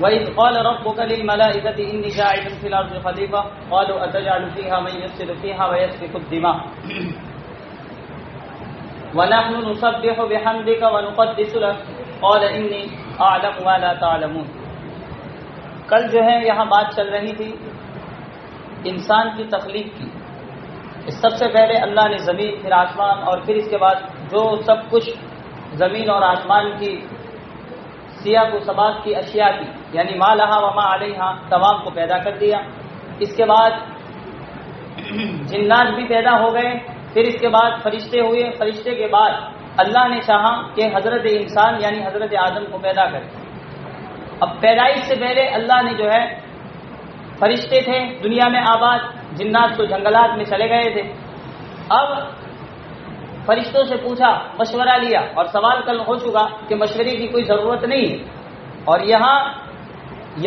وَإِذْ قَالَ رَبُّكَ لِلْمَلَائِكَةِ إِنِّي جَاعِلٌ فِي الْأَرْضِ خَلِيفَةً قَالُوا أَتَجْعَلُ فِيهَا مَن يُفْسِدُ فِيهَا وَيَسْفِكُ الدِّمَاءَ وَنَحْنُ نُسَبِّحُ بِحَمْدِكَ وَنُقَدِّسُ لَكَ قَالَ إِنِّي أَعْلَمُ مَا لَا تَعْلَمُونَ۔ کل جو ہے یہاں بات چل رہی تھی انسان کی تخلیق کی۔ سب سے پہلے اللہ نے زمین، پھر آسمان، اور پھر اس کے بعد جو سب کچھ زمین اور آسمان کی سیاق و سباق کی اشیاء کی، یعنی ما لہا وما علیہا، تمام کو پیدا کر دیا۔ اس کے بعد جنات بھی پیدا ہو گئے، پھر اس کے بعد فرشتے ہوئے، فرشتے کے بعد اللہ نے چاہا کہ حضرت انسان یعنی حضرت آدم کو پیدا کرے۔ اب پیدائش سے پہلے اللہ نے جو ہے فرشتے تھے دنیا میں آباد، جنات تو جنگلات میں چلے گئے تھے۔ اب فرشتوں سے پوچھا، مشورہ لیا، اور سوال کل ہو چکا کہ مشورے کی کوئی ضرورت نہیں ہے۔ اور یہاں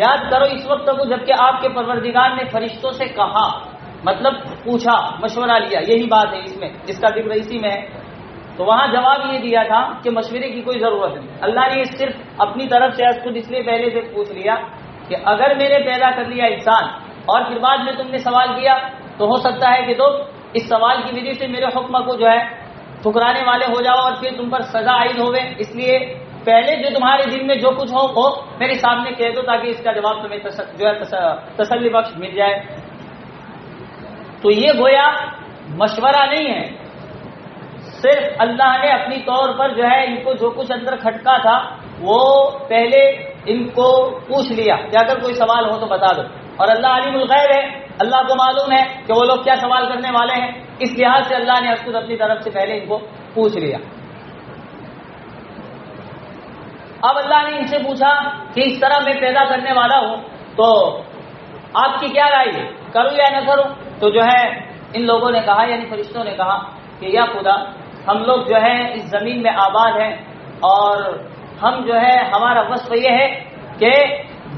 یاد کرو اس وقت کو جبکہ آپ کے پروردگار نے فرشتوں سے کہا، مطلب پوچھا، مشورہ لیا، یہی بات ہے اس میں جس کا ذکر اسی میں ہے۔ تو وہاں جواب یہ دیا تھا کہ مشورے کی کوئی ضرورت نہیں۔ اللہ نے صرف اپنی طرف سے خود اس لیے پہلے سے پوچھ لیا کہ اگر میں نے پیدا کر لیا انسان اور پھر بعد میں تم نے سوال کیا تو ہو سکتا ہے کہ تم اس سوال کی وجہ سے میرے حکم کو جو ہے ٹھکرانے والے ہو جاؤ اور پھر تم پر سزا عائد ہوئے، اس لیے پہلے جو تمہارے دل میں جو کچھ ہو میرے سامنے کہہ دو تاکہ اس کا جواب تمہیں جو ہے تسلی بخش مل جائے۔ تو یہ گویا مشورہ نہیں ہے، صرف اللہ نے اپنی طور پر جو ہے ان کو جو کچھ اندر کھٹکا تھا وہ پہلے ان کو پوچھ لیا کہ اگر کوئی سوال ہو تو بتا دو۔ اور اللہ علیم الغیب ہے، اللہ کو معلوم ہے کہ وہ لوگ کیا سوال کرنے والے ہیں، اس لحاظ سے اللہ نے خود اپنی طرف سے پہلے ان کو پوچھ لیا۔ اب اللہ نے ان سے پوچھا کہ اس طرح میں پیدا کرنے والا ہوں تو آپ کی کیا رائے ہے، کروں یا نہ کروں؟ تو جو ہے ان لوگوں نے کہا، یعنی فرشتوں نے کہا کہ یا خدا، ہم لوگ جو ہے اس زمین میں آباد ہیں اور ہم جو ہے ہمارا وصف یہ ہے کہ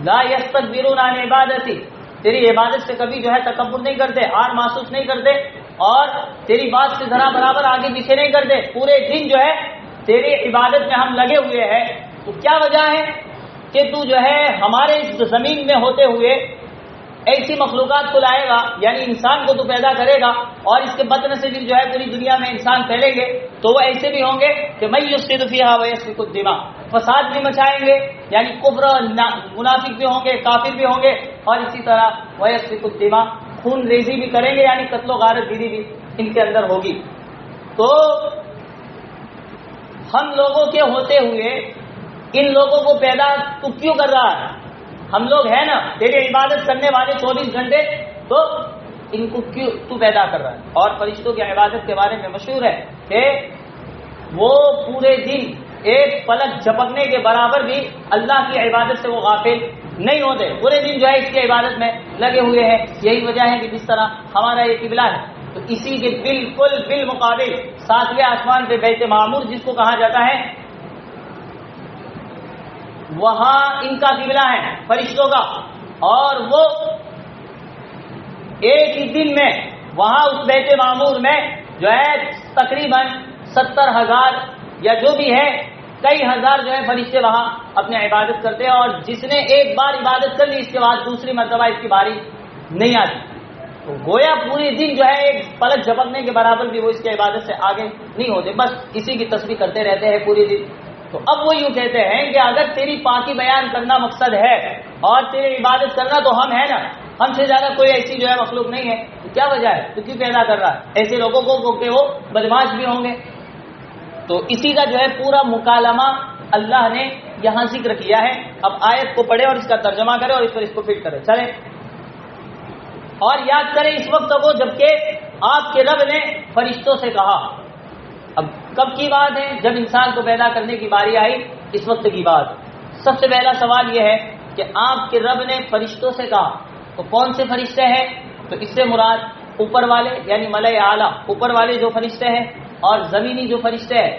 لا یستکبرون عن عبادتی، تیری عبادت سے کبھی جو ہے تکبر نہیں کرتے، آر محسوس نہیں کرتے، اور تیری بات سے ذرا برابر آگے پیچھے نہیں کرتے، پورے دن جو ہے تیری عبادت میں ہم لگے ہوئے ہیں۔ تو کیا وجہ ہے کہ تو جو ہے ہمارے اس زمین میں ہوتے ہوئے ایسی مخلوقات کو لائے گا، یعنی انسان کو تو پیدا کرے گا اور اس کے بطن سے بھی جو ہے پوری دنیا میں انسان پھیلیں گے تو وہ ایسے بھی ہوں گے کہ من یفسد فیہا ویسفک الدماء، فساد بھی مچائیں گے، یعنی کفر، منافق بھی ہوں گے، کافر بھی ہوں گے، اور اسی طرح ویسفک الدماء، خون ریزی بھی کریں گے، یعنی قتل و غارت گیری بھی ان کے اندر ہوگی۔ تو ہم لوگوں کے ہوتے ہوئے ان لوگوں کو پیدا تو کیوں کر رہا ہے؟ ہم لوگ ہیں نا تیری عبادت کرنے والے 24 گھنٹے، تو ان کو کیوں تو پیدا کر رہا ہے؟ اور فرشتوں کی عبادت کے بارے میں مشہور ہے کہ وہ پورے دن ایک پلک جھپکنے کے برابر بھی اللہ کی عبادت سے وہ غافل نہیں ہوتے، پورے دن جو ہے اس کی عبادت میں لگے ہوئے ہیں۔ یہی وجہ ہے کہ جس طرح ہمارا یہ قبلہ ہے تو اسی کے بالکل بالمقابل 7ویں آسمان پہ بیت معمور جس کو کہا جاتا ہے، وہاں ان کا قبلہ ہے فرشتوں کا، اور وہ ایک ہی دن میں وہاں اس بیت معمور میں جو ہے تقریباً 70,000 یا جو بھی ہے کئی ہزار جو ہے فرشتے وہاں اپنے عبادت کرتے ہیں، اور جس نے ایک بار عبادت کر لی اس کے بعد دوسری مرتبہ اس کی باری نہیں آتی۔ تو گویا پورے دن جو ہے ایک پلک جھپکنے کے برابر بھی وہ اس کی عبادت سے آگے نہیں ہوتے، بس اسی کی تسبیح کرتے رہتے ہیں پورے دن۔ تو اب وہ یوں کہتے ہیں کہ اگر تیری پاکی بیان کرنا مقصد ہے اور تیری عبادت کرنا تو ہم ہیں نا، ہم سے زیادہ کوئی ایسی جو ہے مخلوق نہیں ہے، تو کیا وجہ ہے تو کیوں پیدا کر رہا ہے ایسے لوگوں کو کہ وہ بدماش بھی ہوں گے؟ تو اسی کا جو ہے پورا مکالمہ اللہ نے یہاں ذکر کیا ہے۔ اب آیت کو پڑھے اور اس کا ترجمہ کرے اور اس پر اس کو فٹ کرے، چلے اور یاد کریں اس وقت کو جبکہ آپ کے رب نے فرشتوں سے کہا۔ اب کب کی بات ہے؟ جب انسان کو پیدا کرنے کی باری آئی، اس وقت کی بات۔ سب سے پہلا سوال یہ ہے کہ آپ کے رب نے فرشتوں سے کہا، تو کون سے فرشتے ہیں؟ تو اس سے مراد اوپر والے یعنی ملائے اعلیٰ، اوپر والے جو فرشتے ہیں، اور زمینی جو فرشتے ہیں۔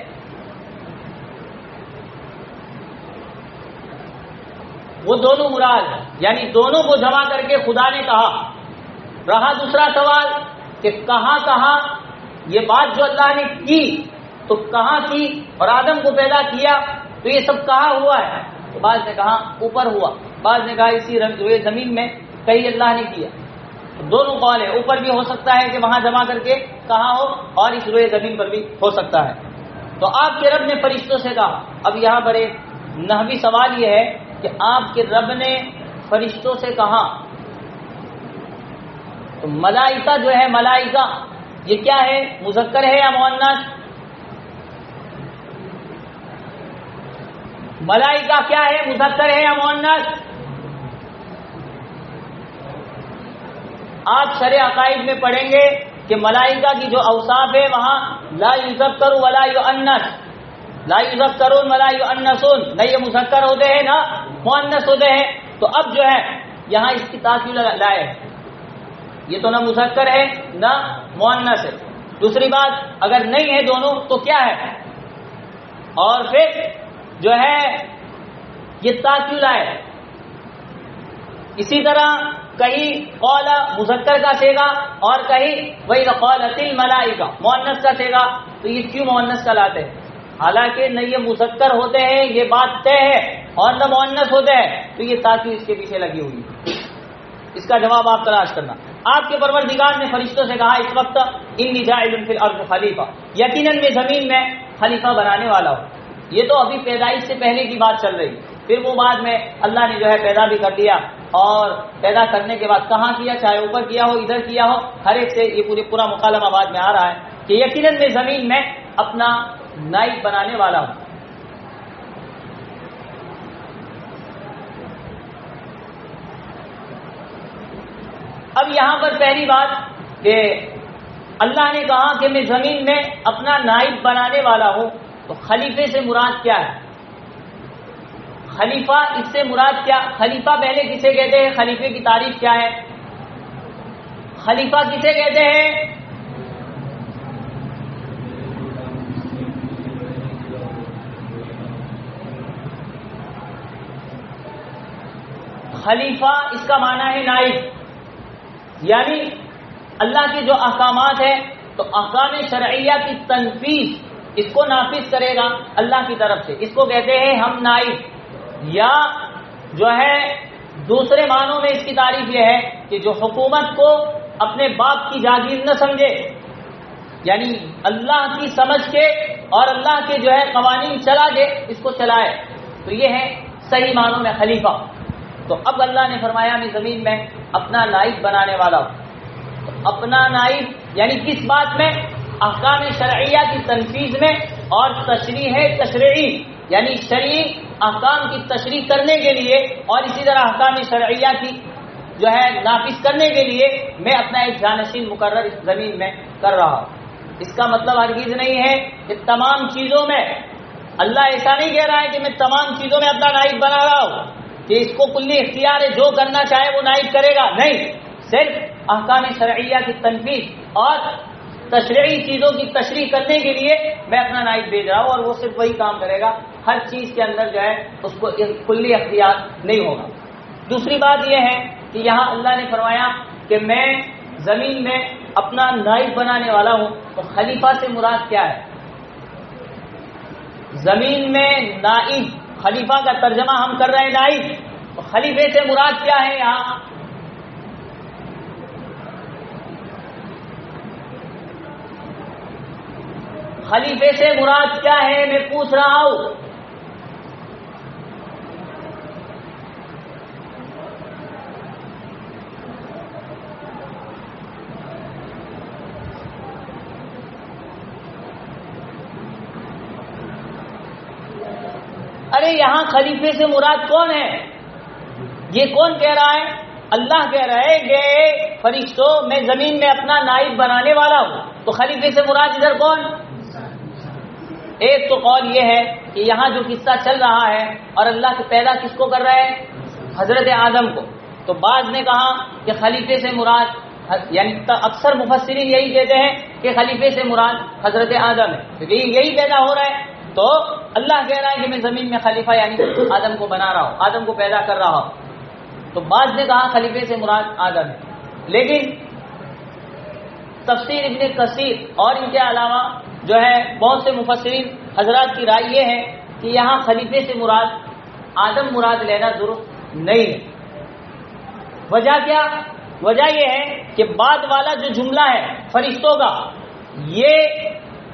وہ دونوں مراد ہیں، یعنی دونوں کو جمع کر کے خدا نے کہا۔ رہا دوسرا سوال کہ کہاں کہاں یہ بات جو اللہ نے کی تو کہاں کی، اور آدم کو پیدا کیا تو یہ سب کہاں ہوا ہے؟ تو بعض نے کہا اوپر ہوا، بعض نے کہا اسی روئے زمین میں کہیں اللہ نے کیا. دونوں قول ہے، اوپر بھی ہو سکتا ہے کہ وہاں جمع کر کے کہا ہو، اور اس روئے زمین پر بھی ہو سکتا ہے. تو آپ کے رب نے فرشتوں سے کہا. اب یہاں پر ایک نحوی سوال یہ ہے کہ آپ کے رب نے فرشتوں سے کہا، تو ملائکہ جو ہے، ملائکہ یہ کیا ہے، مذکر ہے یا مؤنث؟ ملائکہ کیا ہے، مذکر ہے یا مؤنث؟ آپ شرع عقائد میں پڑھیں گے کہ ملائکہ کی جو اوصاف ہے وہاں لا یذکر ولا یؤنث، لا یذکرون ولا یؤنثون، نہ یہ مذکر ہوتے ہیں نہ مؤنث ہوتے ہیں. تو اب جو ہے یہاں اس کی تاثیر لائے، یہ تو نہ مذکر ہے نہ مؤنث ہے. دوسری بات، اگر نہیں ہے دونوں تو کیا ہے؟ اور پھر جو ہے یہ تاثیر لائے. اسی طرح کہیں قول مذکر کا سیگا اور کہیں وہی قولت الملائکہ مؤنث کا سیگا. تو یہ کیوں مؤنث کا لاتے ہیں؟ حالانکہ نہ یہ مذکر ہوتے ہیں، یہ بات طے ہے، اور نہ مؤنث ہوتے ہیں. تو یہ تاکید اس کے پیچھے لگی ہوئی. اس کا جواب آپ تلاش کرنا. آپ کے پروردگار نے فرشتوں سے کہا اس وقت انی جاعل فی الارض خلیفہ، یقیناً میں زمین میں خلیفہ بنانے والا ہوں. یہ تو ابھی پیدائش سے پہلے کی بات چل رہی. پھر وہ بعد میں اللہ نے جو ہے پیدا بھی کر دیا، اور پیدا کرنے کے بعد کہاں کیا، چاہے اوپر کیا ہو ادھر کیا ہو، ہر ایک سے یہ پورا مکالمہ بعد میں آ رہا ہے کہ یقیناً میں زمین میں اپنا نائب بنانے والا ہوں. اب یہاں پر پہلی بات کہ اللہ نے کہا کہ میں زمین میں اپنا نائب بنانے والا ہوں، تو خلیفے سے مراد کیا ہے؟ خلیفہ اس سے مراد کیا؟ خلیفہ پہلے کسے کہتے ہیں؟ خلیفے کی تعریف کیا ہے؟ خلیفہ کسے کہتے ہیں؟ خلیفہ اس کا معنی ہے نائب، یعنی اللہ کے جو احکامات ہیں تو احکام شرعیہ کی تنفیذ، اس کو نافذ کرے گا اللہ کی طرف سے. اس کو کہتے ہیں ہم نائب. یا جو ہے دوسرے معنوں میں اس کی تعریف یہ ہے کہ جو حکومت کو اپنے باپ کی جاگیر نہ سمجھے، یعنی اللہ کی سمجھ کے اور اللہ کے جو ہے قوانین چلا کے اس کو چلائے، تو یہ ہے صحیح معنوں میں خلیفہ. تو اب اللہ نے فرمایا میں زمین میں اپنا نائب بنانے والا ہوں. تو اپنا نائب یعنی کس بات میں؟ احکام شرعیہ کی تنفیذ میں، اور تشریح تشریعی یعنی شرعی احکام کی تشریح کرنے کے لیے، اور اسی طرح احکام شرعیہ کی جو ہے نافذ کرنے کے لیے میں اپنا ایک جانشین مقرر اس زمین میں کر رہا ہوں. اس کا مطلب ہرگز نہیں ہے کہ تمام چیزوں میں، اللہ ایسا نہیں کہہ رہا ہے کہ میں تمام چیزوں میں اپنا نائب بنا رہا ہوں کہ اس کو کلی اختیار ہے، جو کرنا چاہے وہ نائب کرے گا. نہیں، صرف احکام شرعیہ کی تنفیذ اور تشریعی چیزوں کی تشریح کرنے کے لیے میں اپنا نائب بھیج رہا ہوں، اور وہ صرف وہی کام کرے گا. ہر چیز کے اندر جو ہے اس کو کلی اختیار نہیں ہوگا. دوسری بات یہ ہے کہ یہاں اللہ نے فرمایا کہ میں زمین میں اپنا نائب بنانے والا ہوں. تو خلیفہ سے مراد کیا ہے؟ زمین میں نائب، خلیفہ کا ترجمہ ہم کر رہے ہیں نائب. تو خلیفے سے مراد کیا ہے یہاں؟ خلیفے سے مراد کیا ہے میں پوچھ رہا ہوں. ارے یہاں خلیفے سے مراد کون ہے؟ یہ کون کہہ رہا ہے؟ اللہ کہہ رہا ہے کہ فرشتوں میں زمین میں اپنا نائب بنانے والا ہوں. تو خلیفے سے مراد ادھر کون؟ ایک تو قول یہ ہے کہ یہاں جو قصہ چل رہا ہے اور اللہ کے پیدا کس کو کر رہا ہے؟ حضرت آدم کو. تو بعض نے کہا کہ خلیفے سے مراد، یعنی اکثر مفسرین یہی کہتے ہیں کہ خلیفے سے مراد حضرت آدم ہے، کیونکہ یہی پیدا ہو رہا ہے. تو اللہ کہہ رہا ہے کہ میں زمین میں خلیفہ یعنی آدم کو بنا رہا ہوں، آدم کو پیدا کر رہا ہوں. تو بعض نے کہا خلیفے سے مراد آدم ہے. لیکن تفسیر ابن کثیر اور ان کے علاوہ جو ہے بہت سے مفسرین حضرات کی رائے یہ ہے کہ یہاں خلیفے سے مراد آدم مراد لینا درست نہیں ہے۔ وجہ کیا؟ وجہ یہ ہے کہ بعد والا جو جملہ ہے فرشتوں کا، یہ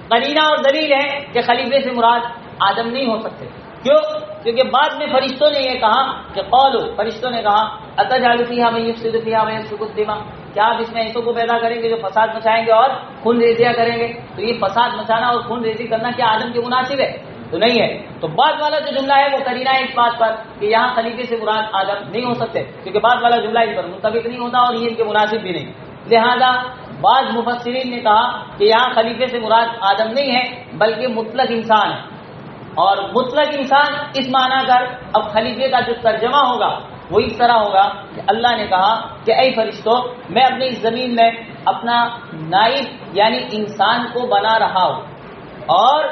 قرینہ اور دلیل ہے کہ خلیفے سے مراد آدم نہیں ہو سکتے۔ کیوں؟ کیونکہ بعد میں فرشتوں نے یہ کہا کہ قولوا، فرشتوں نے کہا اتجعل فیہا من یفسد فیہا ویسفک الدماء، کیا آپ اس میں ایسوں کو پیدا کریں گے جو فساد مچائیں گے اور خون ریزیاں کریں گے؟ تو یہ فساد مچانا اور خون ریزی کرنا کیا آدم کے مناسب ہے؟ تو نہیں ہے۔ تو بعد والا جو جملہ ہے وہ قرینہ ہے اس بات پر کہ یہاں خلیفے سے مراد آدم نہیں ہو سکتے، کیونکہ بعد والا جملہ اس پر متفق نہیں ہوتا اور یہ ان کے مناسب بھی نہیں۔ لہذا بعض مفسرین نے کہا کہ یہاں خلیفے سے مراد آدم نہیں ہے بلکہ مطلق انسان ہے، اور مطلق انسان اس معنی کر اب خلیفے کا جو ترجمہ ہوگا وہ اس طرح ہوگا کہ اللہ نے کہا کہ اے فرشتوں، میں اپنی اس زمین میں اپنا نائب یعنی انسان کو بنا رہا ہوں، اور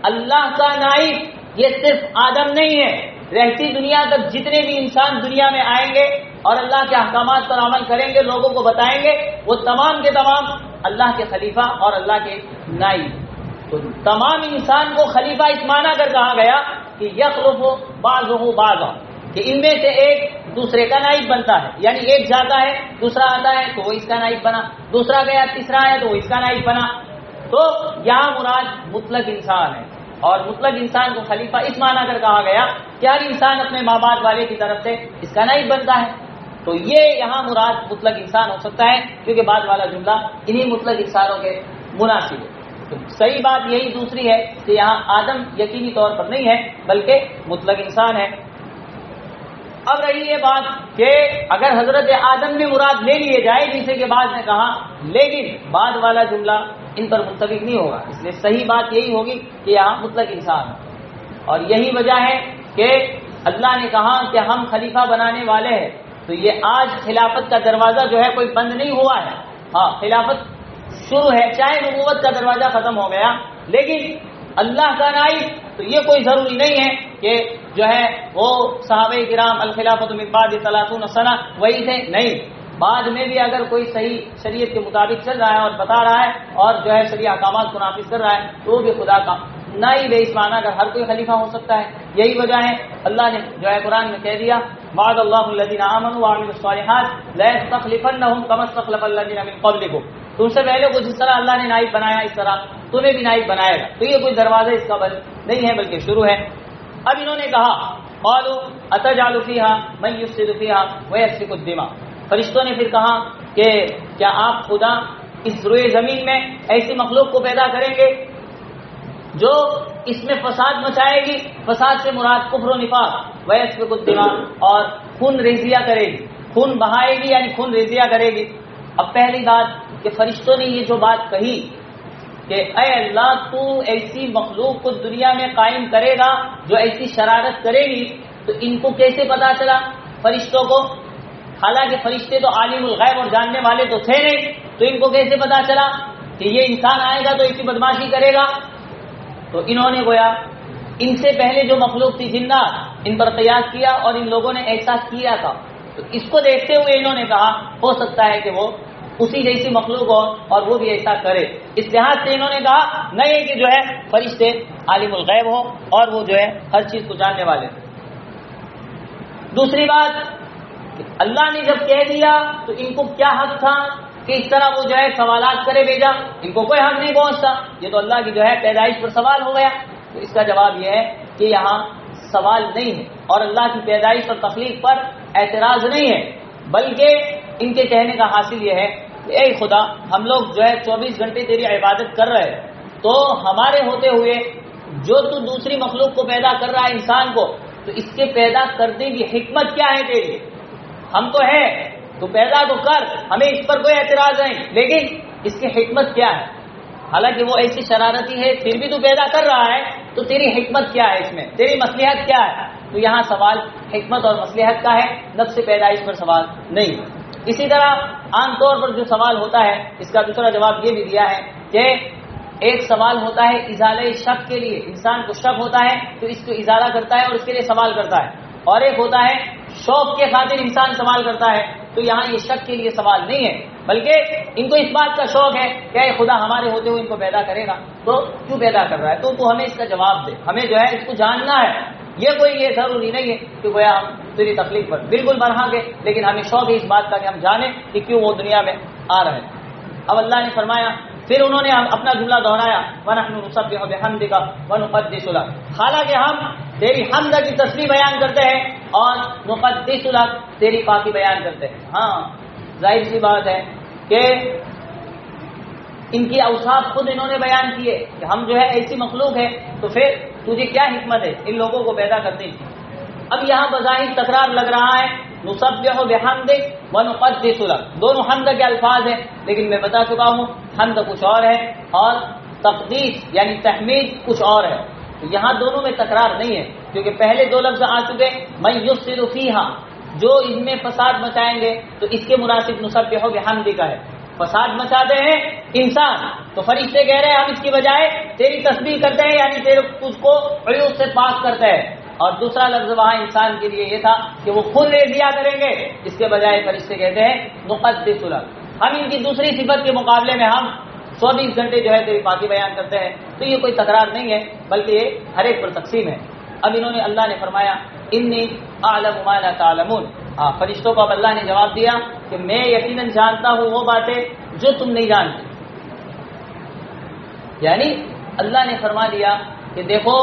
اللہ کا نائب یہ صرف آدم نہیں ہے، رہتی دنیا تک جتنے بھی انسان دنیا میں آئیں گے اور اللہ کے احکامات پر عمل کریں گے، لوگوں کو بتائیں گے، وہ تمام کے تمام اللہ کے خلیفہ اور اللہ کے نائب۔ تو تمام انسان کو خلیفہ اس معنی کر کہا گیا کہ یخلف بعضہ بعضا، کہ ان میں سے ایک دوسرے کا نائب بنتا ہے، یعنی ایک جاتا ہے دوسرا آتا ہے تو وہ اس کا نائب بنا، دوسرا گیا تیسرا ہے تو وہ اس کا نائب بنا۔ تو یہاں مراد مطلق انسان ہے، اور مطلق انسان کو خلیفہ اس معنی کر کہا گیا کہ ہر انسان اپنے ماں باپ والے کی طرف سے اس کا نائب بنتا ہے۔ تو یہ یہاں مراد مطلق انسان ہو سکتا ہے کیونکہ بعد والا جملہ انہی مطلق انسانوں کے مناسب ہے۔ تو صحیح بات یہی دوسری ہے کہ یہاں آدم یقینی طور پر نہیں ہے بلکہ مطلق انسان ہے۔ اب رہی یہ بات کہ اگر حضرت آدم بھی مراد لے لیے جائے جیسے کہ بعض نے کہا، لیکن بعد والا جملہ ان پر متفق نہیں ہوگا، اس لیے صحیح بات یہی ہوگی کہ یہاں مطلق انسان ہے۔ اور یہی وجہ ہے کہ اللہ نے کہا کہ ہم خلیفہ بنانے والے ہیں، تو یہ آج خلافت کا دروازہ جو ہے کوئی بند نہیں ہوا ہے، ہاں خلافت شروع ہے، چاہے نبوت کا دروازہ ختم ہو گیا، لیکن اللہ کا نائب تو یہ کوئی ضروری نہیں ہے کہ جو ہے وہ صحابہ کرام الخلافۃ من بعد 30 سنہ وہی تھے، نہیں، بعد میں بھی اگر کوئی صحیح شریعت کے مطابق چل رہا ہے اور بتا رہا ہے اور جو ہے شریع احکامات کو نافذ کر رہا ہے تو وہ بھی خدا کا نائب ہے، اس معنی اگر ہر کوئی خلیفہ ہو سکتا ہے۔ یہی وجہ ہے اللہ نے جو ہے قرآن میں کہہ دیا وعد اللہ الذین آمنوا وعملوا الصالحات لا یستخلفنہم کما استخلف الذین من قبلکم، تم سے پہلے کو جس طرح اللہ نے نائب بنایا اس طرح تمہیں بھی نائب بنائے گا۔ تو یہ کوئی دروازہ اس کا بند نہیں ہے بلکہ شروع ہے۔ اب انہوں نے کہا قالوا اتجعل فیہا من یفسد فیہا ویسفک الدماء، فرشتوں نے پھر کہا کہ کیا آپ خدا اس روئے زمین میں ایسی مخلوق کو پیدا کریں گے جو اس میں فساد مچائے گی؟ فساد سے مراد کفر و نفاق، ویسفک الدماء، اور خون ریزیاں کرے گی، خون بہائے گی یعنی خون ریزیاں کرے گی۔ اب پہلی بات کہ فرشتوں نے یہ جو بات کہی کہ اے اللہ تو ایسی مخلوق کو دنیا میں قائم کرے گا جو ایسی شرارت کرے گی، تو ان کو کیسے پتا چلا فرشتوں کو؟ حالانکہ فرشتے تو عالم الغیب اور جاننے والے تو تھے نہیں، تو ان کو کیسے پتا چلا کہ یہ انسان آئے گا تو ایسی بدماشی کرے گا؟ تو انہوں نے گویا ان سے پہلے جو مخلوق تھی جنات، ان پر قیاس کیا اور ان لوگوں نے ایسا کیا تھا، تو اس کو دیکھتے ہوئے انہوں نے کہا ہو سکتا ہے کہ وہ اسی جیسی مخلوق ہو اور وہ بھی ایسا کرے، اس لحاظ سے انہوں نے کہا نہیں کہ جو ہے فرشتے عالم الغیب ہو اور وہ جو ہے ہر چیز کو جاننے والے تھے۔ دوسری بات کہ اللہ نے جب کہہ دیا تو ان کو کیا حق تھا کہ اس طرح وہ جو ہے سوالات کرے بھیجا؟ ان کو کوئی حق نہیں پہنچتا، یہ تو اللہ کی جو ہے پیدائش پر سوال ہو گیا۔ تو اس کا جواب یہ ہے کہ یہاں سوال نہیں ہے اور اللہ کی پیدائش اور تخلیق پر اعتراض نہیں ہے، بلکہ ان کے کہنے کا حاصل یہ ہے کہ اے خدا ہم لوگ جو ہے 24 گھنٹے تیری عبادت کر رہے ہیں، تو ہمارے ہوتے ہوئے جو تو دوسری مخلوق کو پیدا کر رہا ہے انسان کو، تو اس کے پیدا کرنے کی حکمت کیا ہے تیری؟ ہم تو ہے تو پیدا تو کر، ہمیں اس پر کوئی اعتراض نہیں، لیکن اس کی حکمت کیا ہے؟ حالانکہ وہ ایسی شرارتی ہے پھر بھی تو پیدا کر رہا ہے، تو تیری حکمت کیا ہے اس میں؟ تیری مصلحت کیا ہے؟ تو یہاں سوال حکمت اور مصلحت کا ہے، نفس پیدائش پر سوال نہیں۔ اسی طرح عام طور پر جو سوال ہوتا ہے اس کا دوسرا جواب یہ بھی دیا ہے کہ ایک سوال ہوتا ہے ازالہ شک کے لیے، انسان کو شک ہوتا ہے تو اس کو ازالہ کرتا ہے اور اس کے لیے سوال کرتا ہے، اور ایک ہوتا ہے شوق کے خاطر انسان سوال کرتا ہے، تو یہاں یہ شک کے لیے سوال نہیں ہے بلکہ ان کو اس بات کا شوق ہے کہ اے خدا ہمارے ہوتے ہوئے ان کو پیدا کرے گا تو کیوں پیدا کر رہا ہے، تو ہمیں اس کا جواب دے، ہمیں جو ہے اس کو جاننا ہے۔ یہ کوئی یہ ضروری نہیں ہے کہ گویا ہم تیری تخلیق پر بالکل برہا گے، لیکن ہمیں شوق ہے اس بات کا کہ ہم جانیں کہ کیوں وہ دنیا میں آ رہے ہیں۔ اب اللہ نے فرمایا، پھر انہوں نے اپنا جملہ دہرایا، وَنَحْنُ نُسَبِّحُ بِحَمْدِكَ وَنُقَدِّسُ لَكَ، حالانکہ ہم تیری حمد کی تسبیح بیان کرتے ہیں اور نقدس لک، تیری پاکی بیان کرتے ہیں۔ ہاں ظاہر سی بات ہے کہ ان کی اوصاف خود انہوں نے بیان کیے کہ ہم جو ہے ایسی مخلوق ہے، تو پھر تجھے کیا حکمت ہے ان لوگوں کو پیدا کرنے کی۔ اب یہاں بظاہر تکرار لگ رہا ہے، نسبح بحمدک ونقدس لک، دونوں حمد کے الفاظ ہیں، لیکن میں بتا چکا ہوں حمد کچھ اور ہے اور تقدیس یعنی تحمید کچھ اور ہے۔ تو یہاں دونوں میں تکرار نہیں ہے، کیونکہ پہلے دو لفظ آ چکے، من یفسد فیہا، جو ان میں فساد مچائیں گے، تو اس کے مناسب نسبح بحمدک ہے۔ فساد مچاتے ہیں انسان، تو فرشتے کہہ رہے ہیں ہم اس کی بجائے تیری تسبیح کرتے ہیں، یعنی تیرے تجھ کو عیوب سے پاک کرتے ہیں۔ اور دوسرا لفظ وہاں انسان کے لیے یہ تھا کہ وہ خود ریزیا کریں گے، اس کے بجائے فرشتے کہتے ہیں نقدس لک، ہم ان کی دوسری صفت کے مقابلے میں ہم 24 گھنٹے جو ہے تیری پاکی بیان کرتے ہیں۔ تو یہ کوئی تکرار نہیں ہے، بلکہ یہ ہر ایک پر تقسیم ہے۔ اب انہوں نے، اللہ نے فرمایا انی اعلم ما لا تعلمون، فرشتوں کو اب اللہ نے جواب دیا کہ میں یقیناً جانتا ہوں وہ باتیں جو تم نہیں جانتے۔ یعنی اللہ نے فرما دیا کہ دیکھو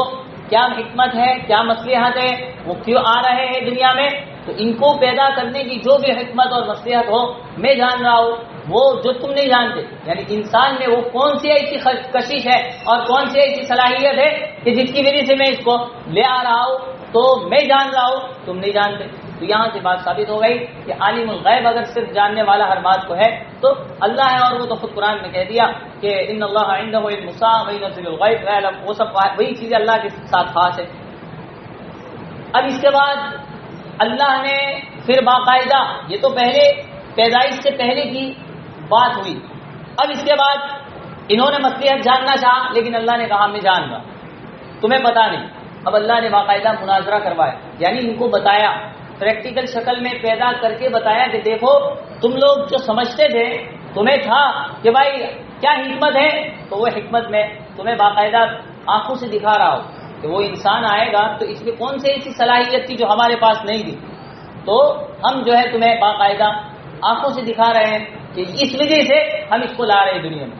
کیا حکمت ہے، کیا مصلحت ہے، وہ کیوں آ رہے ہیں دنیا میں، تو ان کو پیدا کرنے کی جو بھی حکمت اور مصلحت ہو میں جان رہا ہوں، وہ جو تم نہیں جانتے۔ یعنی انسان میں وہ کون سی ایسی کشش ہے اور کون سی ایسی صلاحیت ہے کہ جس کی وجہ سے میں اس کو لے آ رہا ہوں، تو میں جان رہا ہوں تم نہیں جانتے۔ تو یہاں سے بات ثابت ہو گئی کہ عالم الغیب اگر صرف جاننے والا ہر بات کو ہے تو اللہ ہے، اور وہ تو خود قرآن میں کہہ دیا کہ ان اللہ عنده علم الساعة وينزل الغیث، وہ سب وہی چیزیں اللہ کے ساتھ خاص ہے۔ اب اس کے بعد اللہ نے پھر باقاعدہ، یہ تو پہلے پیدائش سے پہلے کی بات ہوئی، اب اس کے بعد انہوں نے مصلحت جاننا چاہا، لیکن اللہ نے کہا میں جان گا، تمہیں پتا نہیں۔ اب اللہ نے باقاعدہ مناظرہ کروایا، یعنی ان کو بتایا، پریکٹیکل شکل میں پیدا کر کے بتایا کہ دیکھو تم لوگ جو سمجھتے تھے، تمہیں تھا کہ بھائی کیا حکمت ہے، تو وہ حکمت میں تمہیں باقاعدہ آنکھوں سے دکھا رہا ہوں کہ وہ انسان آئے گا تو اس میں کون سی ایسی صلاحیت تھی جو ہمارے پاس نہیں تھی، تو ہم جو ہے تمہیں باقاعدہ آنکھوں سے دکھا رہے ہیں کہ اس وجہ سے ہم اس کو لا رہے ہیں دنیا میں۔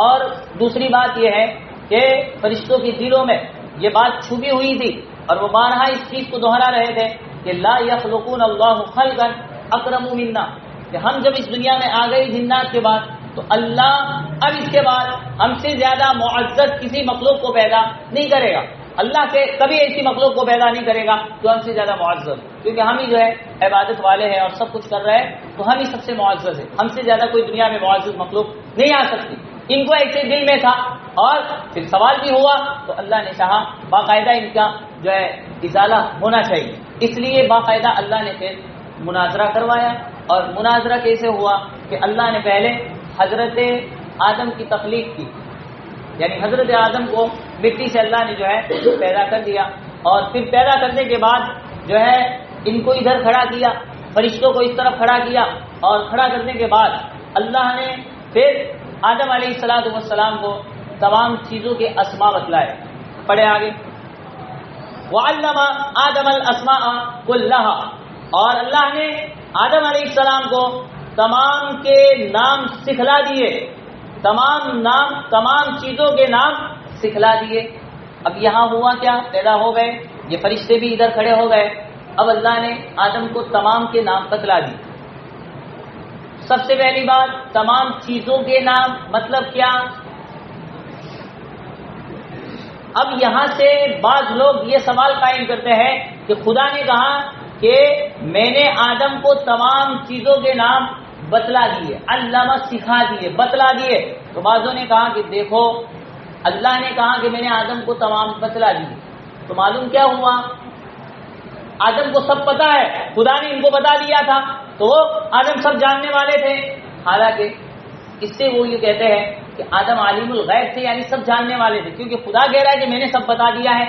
اور دوسری بات یہ ہے کہ فرشتوں کے دلوں میں یہ بات چھپی ہوئی تھی، اور وہ بارہا اس چیز کو دہرا رہے تھے کہ لا یخلقون اللہ خلقا اکرم منا، کہ ہم جب اس دنیا میں آ گئے جنات کے بعد، تو اللہ اب اس کے بعد ہم سے زیادہ معزز کسی مخلوق کو پیدا نہیں کرے گا۔ اللہ کے کبھی ایسی مخلوق کو پیدا نہیں کرے گا جو ہم سے زیادہ معزز، کیونکہ ہم ہی جو ہے عبادت والے ہیں اور سب کچھ کر رہے ہیں، تو ہم ہی سب سے معزز ہیں، ہم سے زیادہ کوئی دنیا میں معزز مخلوق نہیں آ سکتی۔ ان کو ایسے دل میں تھا، اور پھر سوال بھی ہوا تو اللہ نے چاہا باقاعدہ ان کا جو ہے ازالہ ہونا چاہیے، اس لیے باقاعدہ اللہ نے پھر مناظرہ کروایا۔ اور مناظرہ کیسے ہوا کہ اللہ نے پہلے حضرت آدم کی تخلیق کی، یعنی حضرت آدم کو مٹی سے اللہ نے جو ہے پیدا کر دیا، اور پھر پیدا کرنے کے بعد جو ہے ان کو ادھر کھڑا کیا، فرشتوں کو اس طرف کھڑا کیا، اور کھڑا کرنے کے بعد اللہ نے پھر آدم علیہ السلام کو تمام چیزوں کے اسماء بتلائے۔ پڑھے آگے، وَعَلَّمَ آدَمَ الْأَسْمَاءَ كُلَّهَا، اور اللہ نے آدم علیہ السلام کو تمام کے نام سکھلا دیے، تمام چیزوں کے نام سکھلا دیے۔ اب یہاں ہوا کیا، پیدا ہو گئے، یہ فرشتے بھی ادھر کھڑے ہو گئے، اب اللہ نے آدم کو تمام کے نام بتلا دیے۔ سب سے پہلی بات، تمام چیزوں کے نام مطلب کیا؟ اب یہاں سے بعض لوگ یہ سوال قائم کرتے ہیں کہ خدا نے کہا کہ میں نے آدم کو تمام چیزوں کے نام بتلا دیے، علامہ سکھا دیے، بتلا دیے، تو بعضوں نے کہا کہ دیکھو اللہ نے کہا کہ میں نے آدم کو تمام بتلا دیے، تو معلوم کیا ہوا، آدم کو سب پتا ہے، خدا نے ان کو بتا دیا تھا، تو وہ آدم سب جاننے والے تھے۔ حالانکہ اس سے وہ یہ کہتے ہیں کہ آدم عالم الغیب تھے، یعنی سب جاننے والے تھے، کیونکہ خدا کہہ رہا ہے کہ میں نے سب بتا دیا ہے۔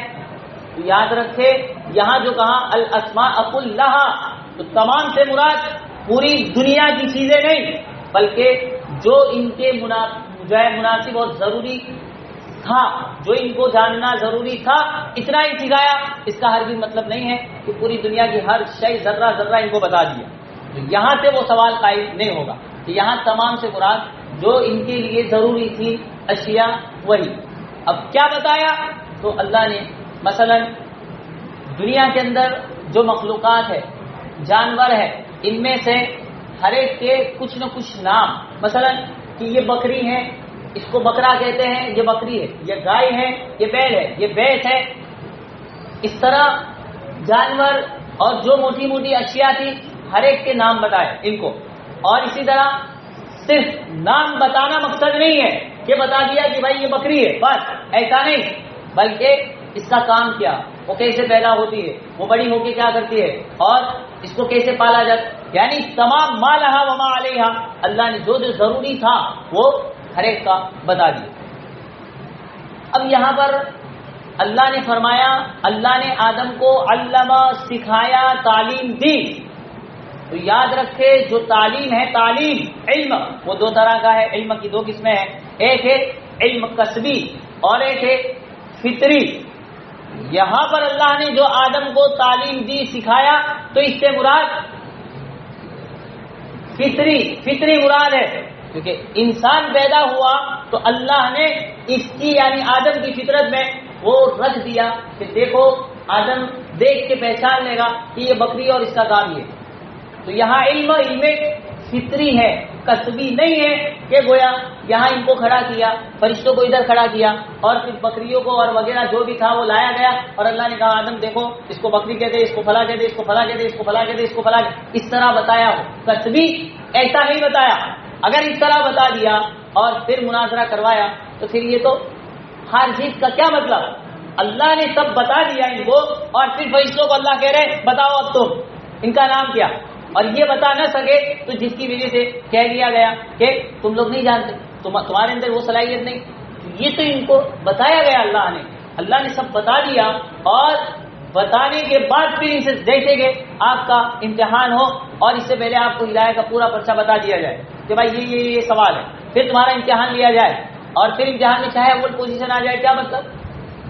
تو یاد رکھے یہاں جو کہا الاسماء کلھا، تو تمام سے مراد پوری دنیا کی چیزیں نہیں، بلکہ جو ان کے مناسب اور ضروری تھا، جو ان کو جاننا ضروری تھا اتنا ہی سکھایا. اس کا ہرگز مطلب نہیں ہے کہ پوری دنیا کی ہر شے ذرہ ذرہ ان کو بتا دیا. تو یہاں سے وہ سوال قائم نہیں ہوگا کہ یہاں تمام سے مراد جو ان کے لیے ضروری تھی اشیاء وہی. اب کیا بتایا؟ تو اللہ نے مثلا دنیا کے اندر جو مخلوقات ہے، جانور ہے، ان میں سے ہر ایک کے کچھ نہ کچھ نام، مثلا کہ یہ بکری ہے، اس کو بکرا کہتے ہیں، یہ بکری ہے، یہ گائے ہے، یہ بیل ہے، یہ بھینس ہے. اس طرح جانور اور جو موٹی موٹی اشیاء تھی ہر ایک کے نام بتائے ان کو. اور اسی طرح صرف نام بتانا مقصد نہیں ہے کہ بتا دیا کہ بھائی یہ بکری ہے بس، ایسا نہیں، بلکہ اس کا کام کیا، وہ کیسے پیدا ہوتی ہے، وہ بڑی ہو کے کیا کرتی ہے، اور اس کو کیسے پالا جاتا، یعنی تمام ما لہا وما علیہا، اللہ نے جو جو ضروری تھا وہ ہر ایک کا بتا دیا. اب یہاں پر اللہ نے فرمایا اللہ نے آدم کو علمہ، سکھایا، تعلیم دی. تو یاد رکھے جو تعلیم ہے، تعلیم علم وہ دو طرح کا ہے. علم کی دو قسمیں ہیں، ایک ہے علم کسبی اور ایک ہے فطری. یہاں پر اللہ نے جو آدم کو تعلیم دی، سکھایا، تو اس سے مراد فطری مراد ہے، کیونکہ انسان پیدا ہوا تو اللہ نے اس کی یعنی آدم کی فطرت میں وہ رکھ دیا کہ دیکھو آدم دیکھ کے پہچان لے گا کہ یہ بکری اور اس کا کام یہ. تو یہاں علم فطری ہے، کسبی نہیں ہے کہ گویا یہاں ان کو کھڑا کیا، فرشتوں کو ادھر کھڑا کیا اور پھر بکریوں کو اور وغیرہ جو بھی تھا وہ لایا گیا اور اللہ نے کہا آدم دیکھو اس کو بکری کہتے، اس کو فلاں کہتے، اس کو فلاں کہتے، اس کو فلاں کہتے، اس کو فلاں کہتے، اس طرح بتایا ہو. کسبی ایسا نہیں بتایا. اگر اس طرح بتا دیا اور پھر مناظرہ کروایا تو پھر یہ تو ہر چیز کا کیا مطلب؟ اللہ نے سب بتا دیا ان کو اور پھر فرشتوں کو اللہ کہہ رہے بتاؤ اب تم ان کا نام کیا، اور یہ بتا نہ سکے تو جس کی وجہ سے کہہ دیا گیا کہ تم لوگ نہیں جانتے، تمہارے اندر وہ صلاحیت نہیں. یہ تو ان کو بتایا گیا اللہ نے سب بتا دیا، اور بتانے کے بعد پھر ان سے دیکھے گے آپ کا امتحان ہو اور اس سے پہلے آپ کو ہدایت کا پورا پرچہ بتا دیا جائے کہ بھائی یہ سوال ہے، پھر تمہارا امتحان لیا جائے اور پھر امتحان میں چاہے اول پوزیشن آ جائے، کیا مطلب؟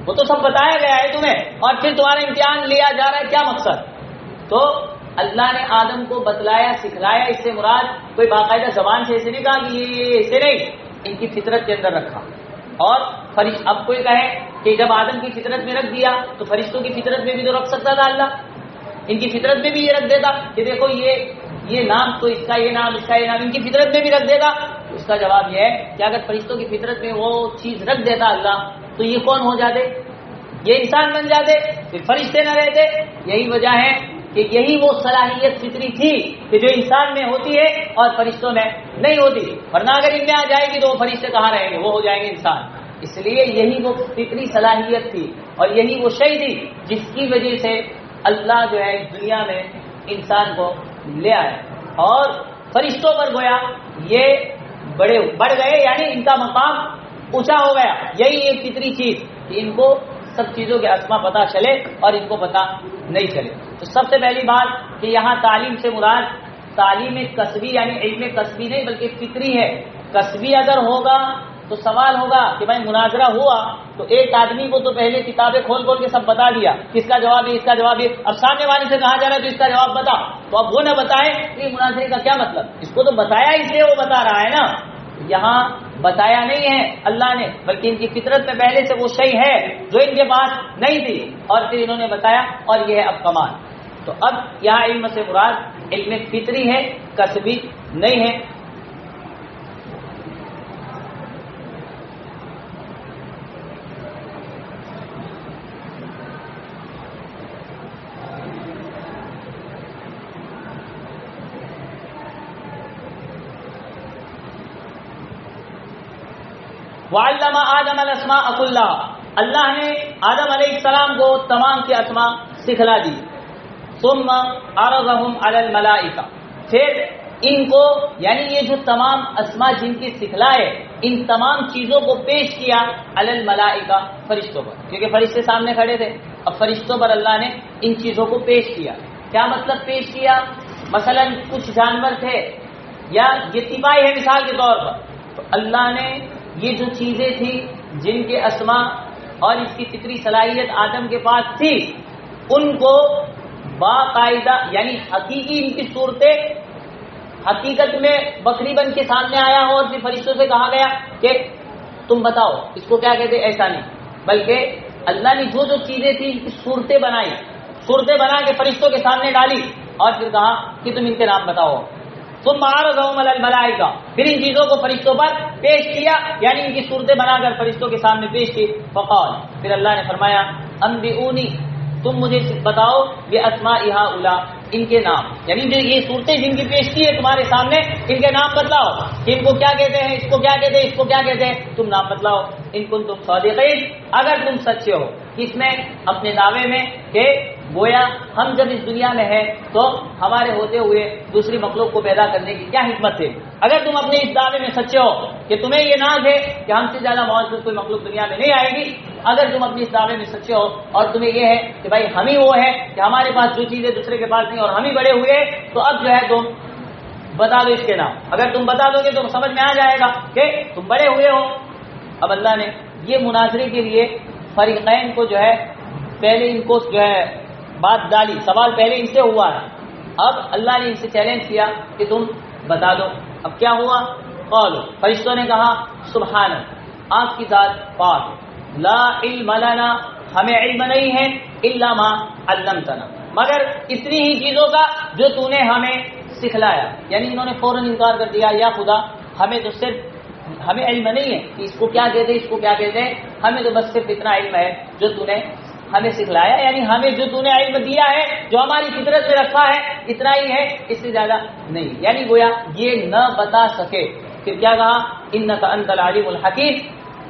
وہ تو سب بتایا گیا ہے تمہیں اور پھر تمہارا امتحان لیا جا رہا ہے، کیا مقصد؟ تو اللہ نے آدم کو بتلایا، سکھلایا، اس سے مراد کوئی باقاعدہ زبان سے ایسے نہیں کہا کہ یہ ایسے نہیں، ان کی فطرت کے اندر رکھا. اور اب کوئی کہے کہ جب آدم کی فطرت میں رکھ دیا تو فرشتوں کی فطرت میں بھی تو رکھ سکتا تھا اللہ، ان کی فطرت میں بھی یہ رکھ دیتا کہ دیکھو یہ نام تو اس کا یہ نام، اس کا یہ نام، ان کی فطرت میں بھی رکھ دیتا. اس کا جواب یہ ہے کہ اگر فرشتوں کی فطرت میں وہ چیز رکھ دیتا اللہ تو یہ کون ہو جاتے؟ یہ انسان بن جاتے، پھر فرشتے نہ رہتے. یہی وجہ ہے کہ یہی وہ صلاحیت فطری تھی کہ جو انسان میں ہوتی ہے اور فرشتوں میں نہیں ہوتی، ورنہ اگر ان میں آ جائے گی تو وہ فرشتے کہاں رہیں گے، وہ ہو جائیں گے انسان. اس لیے یہی وہ فطری صلاحیت تھی اور یہی وہ شے تھی جس کی وجہ سے اللہ جو ہے دنیا میں انسان کو لے آیا اور فرشتوں پر گویا یہ بڑھ گئے، یعنی ان کا مقام اونچا ہو گیا. یہی ایک فطری چیز کہ ان کو سب چیزوں کے اسما پتہ چلے اور ان کو پتہ نہیں چلے. تو سب سے پہلی بات کہ یہاں تعلیم سے مراد تعلیم کسبی یعنی علم کسبی نہیں بلکہ فطری ہے. کسبی اگر ہوگا تو سوال ہوگا کہ بھائی مناظرہ ہوا تو ایک آدمی کو تو پہلے کتابیں کھول کے سب بتا دیا کس کا جواب ہے، اس کا جواب ہے، اب سامنے والے سے کہا جا رہا ہے تو اس کا جواب بتا، تو اب وہ نہ بتائے کہ مناظرے کا کیا مطلب؟ اس کو تو بتایا اس لیے وہ بتا رہا ہے نا. یہاں بتایا نہیں ہے اللہ نے بلکہ ان کی فطرت میں پہلے سے وہ شے ہے جو ان کے پاس نہیں تھی اور پھر انہوں نے بتایا اور یہ ہے اب کمال. تو اب یہاں علم سے مراد علم فطری ہے، کسبی نہیں ہے. وَعَلَّمَ آدَمَ الْأَسْمَاءَ كُلَّهَا، اللہ نے آدم علیہ السلام کو تمام کی اسماء سکھلا دی. ثُمَّ عَرَضَهُمْ عَلَى الْمَلَائِكَةِ، پھر ان کو یعنی یہ جو تمام اسماء جن کی سکھلائے ان تمام چیزوں کو پیش کیا علی الملائکہ، فرشتوں پر، کیونکہ فرشتے سامنے کھڑے تھے. اب فرشتوں پر اللہ نے ان چیزوں کو پیش کیا. کیا مطلب پیش کیا؟ مثلا کچھ جانور تھے یا یہ تیپائی ہے مثال کے طور پر، تو اللہ نے یہ جو چیزیں تھی جن کے اسما اور اس کی فطری صلاحیت آدم کے پاس تھی، ان کو باقاعدہ یعنی حقیقی ان کی صورتیں حقیقت میں بکری بن کے سامنے آیا ہو، اور پھر فرشتوں سے کہا گیا کہ تم بتاؤ اس کو کیا کہتے، ایسا نہیں، بلکہ اللہ نے جو جو چیزیں تھی ان کی صورتیں بنائی، صورتیں بنا کے فرشتوں کے سامنے ڈالی، اور پھر کہا کہ تم ان کے نام بتاؤ. ثم عرضهم على الملائکہ، پھر ان چیزوں کو فرشتوں پر پیش کیا، یعنی ان کی صورتیں بنا کر فرشتوں کے سامنے پیش کی. فقال، پھر اللہ نے فرمایا انبئونی، تم مجھے بتاؤ باسماء هؤلاء، ان کے نام، یعنی جو یہ صورتیں جن کی پیش کی ہے تمہارے سامنے، ان کے نام بتلاؤ کہ ان کو کیا کہتے ہیں، اس کو کیا کہتے ہیں، اس کو کیا کہتے ہیں، تم نام بتلاؤ. ان کنتم صادقین، اگر تم سچے ہو اس میں اپنے دعوے میں کہ گویا ہم جب اس دنیا میں ہیں تو ہمارے ہوتے ہوئے دوسری مخلوق کو پیدا کرنے کی کیا حکمت ہے، اگر تم اپنے اس دعوے میں سچے ہو کہ تمہیں یہ ناز ہے کہ ہم سے زیادہ معزز کوئی مخلوق دنیا میں نہیں آئے گی، اگر تم اپنے اس دعوے میں سچے ہو اور تمہیں یہ ہے کہ بھائی ہم ہی وہ ہے کہ ہمارے پاس جو چیزیں دوسرے کے پاس نہیں اور ہم ہی بڑے ہوئے، تو اب جو ہے تم بتا دو اس کے نام. اگر تم بتا دو گے تو سمجھ میں آ جائے گا کہ تم بڑے ہوئے ہو. اب اللہ نے یہ مناظرے کے لیے فریقین کو جو ہے پہلے ان کو جو ہے بات ڈالی، سوال پہلے ان سے ہوا ہے، اب اللہ نے ان سے چیلنج کیا کہ تم بتا دو. اب کیا ہوا؟ قالوا، فرشتوں نے کہا سبحانک، آپ کی ذات پاک، لا علم لنا، ہمیں علم نہیں ہے، الا ما علمتنا، مگر اتنی ہی چیزوں کا جو تو نے ہمیں سکھلایا. یعنی انہوں نے فوراً انکار کر دیا، یا خدا ہمیں علم نہیں ہے کہ اس کو کیا کہتے ہیں، اس کو کیا کہتے ہیں، ہمیں تو بس صرف اتنا علم ہے جو تو نے ہمیں سکھلایا، یعنی ہمیں جو تو نے علم دیا ہے جو ہماری فطرت میں رکھا ہے اتنا ہی ہے، اس سے زیادہ نہیں. یعنی گویا یہ نہ بتا سکے. پھر کیا کہا؟ انک انت العلیم الحکیم،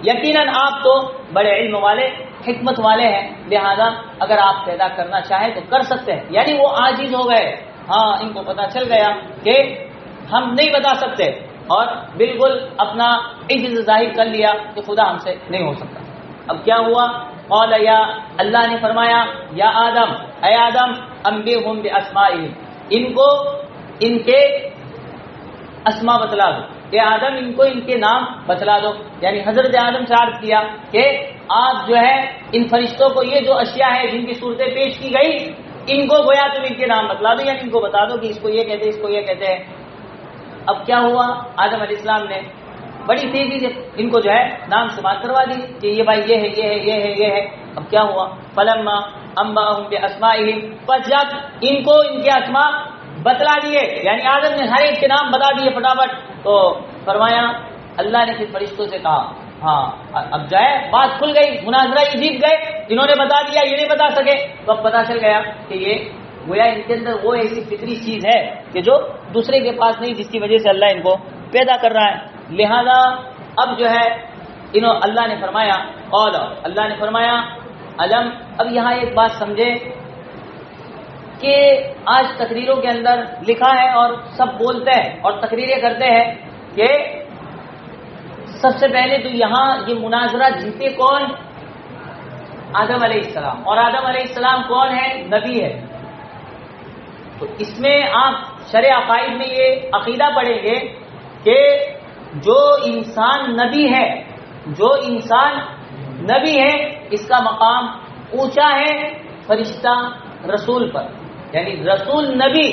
یقیناً آپ تو بڑے علم والے حکمت والے ہیں، لہذا اگر آپ پیدا کرنا چاہیں تو کر سکتے ہیں. یعنی وہ عاجز ہو گئے، ہاں ان کو پتا چل گیا کہ ہم نہیں بتا سکتے، اور بالکل اپنا عجز ظاہر کر لیا کہ خدا ہم سے نہیں ہو سکتا. اب کیا ہوا؟ قال یا، اللہ نے فرمایا یا آدم، اے آدم، انبئہم باسمائہم، ان کو ان کے اسما بتلا دو، کہ آدم ان کو ان کے نام بتلا دو. یعنی حضرت آدم سے عرض کیا کہ آپ جو ہے ان فرشتوں کو یہ جو اشیاء ہے جن کی صورتیں پیش کی گئی ان کو گویا تم ان کے نام بتلا دو، یعنی ان کو بتا دو کہ اس کو یہ کہتے ہیں، اس کو یہ کہتے ہیں. اب کیا ہوا؟ آدم علیہ السلام نے بڑی تیزی سے ان کو جو ہے نام شمار کروا دی کہ یہ بھائی یہ ہے، یہ ہے، یہ ہے، یہ ہے. اب کیا ہوا؟ فلما انبأهم باسمائهم، پس جب ان کو ان کے اسماء بتلا دیے، یعنی آدم نے ہر ایک کے نام بتا دیے فٹافٹ، تو فرمایا اللہ نے پھر فرشتوں سے کہا ہاں اب جو ہے بات کھل گئی، مناظرہ یہ جیت گئے، انہوں نے بتا دیا، یہ نہیں بتا سکے، تو اب پتا چل گیا کہ یہ گویا ان کے اندر وہ ایسی فطری چیز ہے کہ جو دوسرے کے پاس نہیں، جس کی وجہ سے اللہ ان کو پیدا کر رہا ہے. لہذا اب جو ہے اللہ نے فرمایا، قال، اللہ نے فرمایا علم. اب یہاں ایک بات سمجھے کہ آج تقریروں کے اندر لکھا ہے اور سب بولتے ہیں اور تقریریں کرتے ہیں کہ سب سے پہلے تو یہاں یہ مناظرہ جیتے کون؟ آدم علیہ السلام. اور آدم علیہ السلام کون ہے؟ نبی ہے. تو اس میں آپ شرع عقائد میں یہ عقیدہ پڑھیں گے کہ جو انسان نبی ہے، جو انسان نبی ہے، اس کا مقام اونچا ہے فرشتہ رسول پر. یعنی رسول نبی،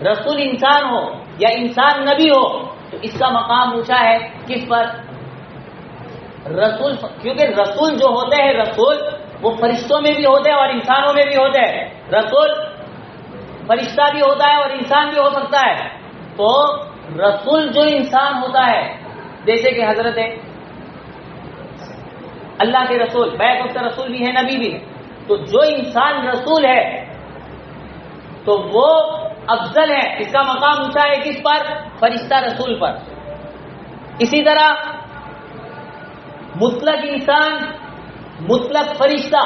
رسول انسان ہو یا انسان نبی ہو تو اس کا مقام اونچا ہے کس پر؟ رسول. کیونکہ رسول جو ہوتے ہیں، رسول وہ فرشتوں میں بھی ہوتے ہیں اور انسانوں میں بھی ہوتے ہیں. رسول فرشتہ بھی ہوتا ہے اور انسان بھی ہو سکتا ہے. تو رسول جو انسان ہوتا ہے، جیسے کہ حضرت اللہ کے رسول، بیک وقت رسول بھی ہے، نبی بھی ہے، تو جو انسان رسول ہے تو وہ افضل ہے، اس کا مقام اونچا ہے کس پر؟ فرشتہ رسول پر. اسی طرح مطلق انسان، مطلق فرشتہ،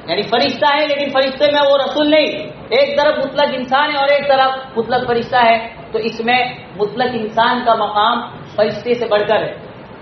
یعنی فرشتہ ہے لیکن فرشتے میں وہ رسول نہیں، ایک طرف مطلق انسان ہے اور ایک طرف مطلق فرشتہ ہے، تو اس میں مطلق انسان کا مقام فرشتے سے بڑھ کر ہے.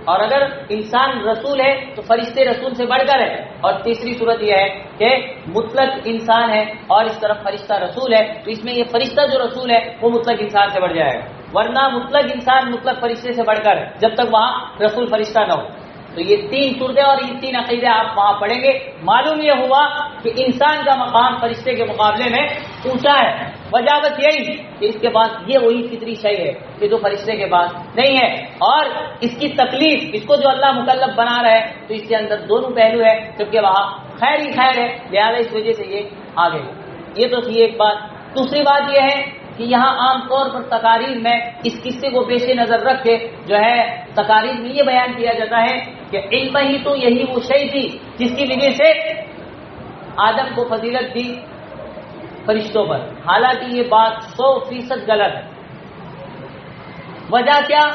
اور اگر انسان رسول ہے تو فرشتے رسول سے بڑھ کر ہے. اور تیسری صورت یہ ہے کہ مطلق انسان ہے اور اس طرف فرشتہ رسول ہے، تو اس میں یہ فرشتہ جو رسول ہے وہ مطلق انسان سے بڑھ جائے گا. ورنہ مطلق انسان مطلق فرشتے سے بڑھ کر ہے جب تک وہاں رسول فرشتہ نہ ہو. تو یہ 3 صورتیں اور یہ 3 عقیدے آپ وہاں پڑھیں گے. معلوم یہ ہوا کہ انسان کا مقام فرشتے کے مقابلے میں اونچا ہے. وجہ بس یہی کہ اس کے پاس یہ وہی فطری شے ہے کہ جو فرشتے کے پاس نہیں ہے. اور اس کی تکلیف، اس کو جو اللہ مکلف بنا رہا ہے تو اس کے اندر دونوں پہلو ہے، جبکہ وہاں خیر ہی خیر ہے، لہٰذا اس وجہ سے یہ آگے ہو. یہ تو تھی ایک بات. دوسری بات یہ ہے کہ یہاں عام طور پر تقاریر میں اس قصے کو پیش نظر رکھ کے جو ہے تقاریر میں یہ بیان کیا جاتا ہے کہ علم ہی تو یہی وہ شے تھی جس کی وجہ سے آدم کو فضیلت دی فرشتوں پر. حالانکہ یہ بات 100% غلط ہے. وجہ کیا؟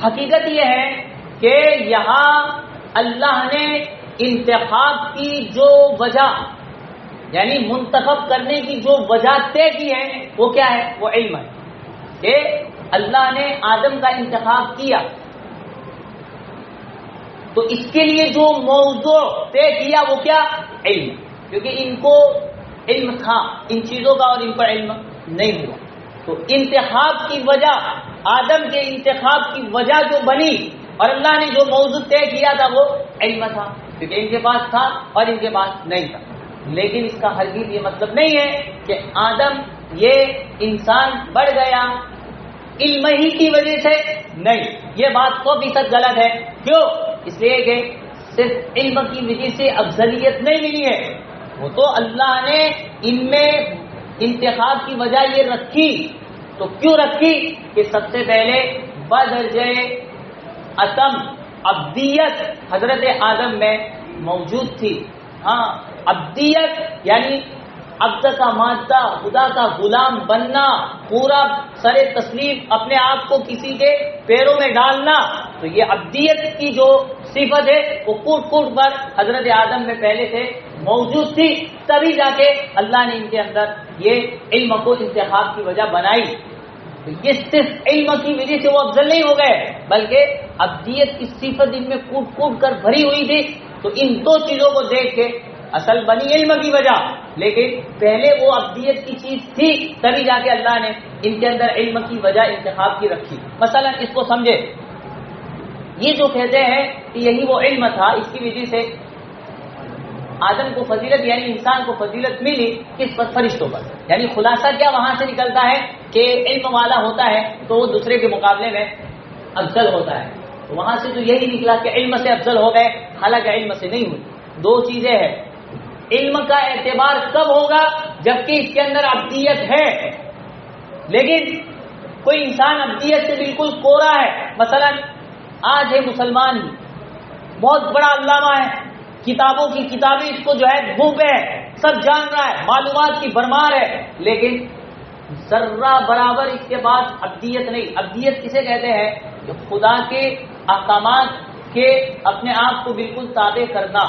حقیقت یہ ہے کہ یہاں اللہ نے انتخاب کی جو وجہ یعنی منتخب کرنے کی جو وجہ طے کی ہے وہ کیا ہے؟ وہ علم ہے کہ اللہ نے آدم کا انتخاب کیا تو اس کے لیے جو موضوع طے کیا وہ کیا؟ علم. کیونکہ ان کو علم تھا ان چیزوں کا اور ان پر علم نہیں ہوا. تو انتخاب کی وجہ، آدم کے انتخاب کی وجہ جو بنی اور اللہ نے جو موضوع طے کیا تھا وہ علم تھا، کیونکہ ان کے پاس تھا اور ان کے پاس نہیں تھا. لیکن اس کا ہرگز یہ مطلب نہیں ہے کہ آدم یہ انسان بڑھ گیا علم ہی کی وجہ سے. نہیں، یہ بات 100% غلط ہے. کیوں؟ اس لیے کہ صرف علم کی وجہ سے افضلیت نہیں ملی ہے. وہ تو اللہ نے ان میں انتخاب کی وجہ یہ رکھی. تو کیوں رکھی؟ کہ سب سے پہلے بدرجہ اتم عبدیت حضرت آدم میں موجود تھی. ہاں، عبدیت یعنی عبد کا مادہ، خدا کا غلام بننا، پورا سر تسلیم اپنے آپ کو کسی کے پیروں میں ڈالنا. تو یہ عبدیت کی جو صفت ہے وہ کوٹ کوٹ پر حضرت آدم میں پہلے سے موجود تھی. تبھی جا کے اللہ نے ان کے اندر یہ علم کو انتخاب کی وجہ بنائی. یہ صرف علم کی وجہ سے وہ افضل نہیں ہو گئے، بلکہ عبدیت کی صفت ان میں کوٹ کوٹ کر بھری ہوئی تھی. تو ان 2 چیزوں کو دیکھ کے اصل بنی علم کی وجہ، لیکن پہلے وہ عبدیت کی چیز تھی تبھی جا کے اللہ نے ان کے اندر علم کی وجہ انتخاب کی رکھی. مثلا اس کو سمجھے، یہ جو کہتے ہیں کہ یہی وہ علم تھا اس کی وجہ سے آدم کو فضیلت یعنی انسان کو فضیلت ملی کس پر؟ فرشتوں پر. یعنی خلاصہ کیا وہاں سے نکلتا ہے کہ علم والا ہوتا ہے تو وہ دوسرے کے مقابلے میں افضل ہوتا ہے. تو وہاں سے تو یہی نکلا کہ علم سے افضل ہو گئے، حالانکہ علم سے نہیں ہوئی. 2 چیزیں ہیں. علم کا اعتبار کب ہوگا؟ جبکہ اس کے اندر عبدیت ہے. لیکن کوئی انسان عبدیت سے بالکل کورا ہے. مثلا آج ہے مسلمان ہی، بہت بڑا علامہ ہے، کتابوں کی کتابیں اس کو جو ہے دھوپ ہے، سب جان رہا ہے، معلومات کی بھرمار ہے، لیکن ذرہ برابر اس کے پاس عبدیت نہیں. عبدیت کسے کہتے ہیں؟ کہ خدا کے احکامات کے اپنے آپ کو بالکل تابع کرنا.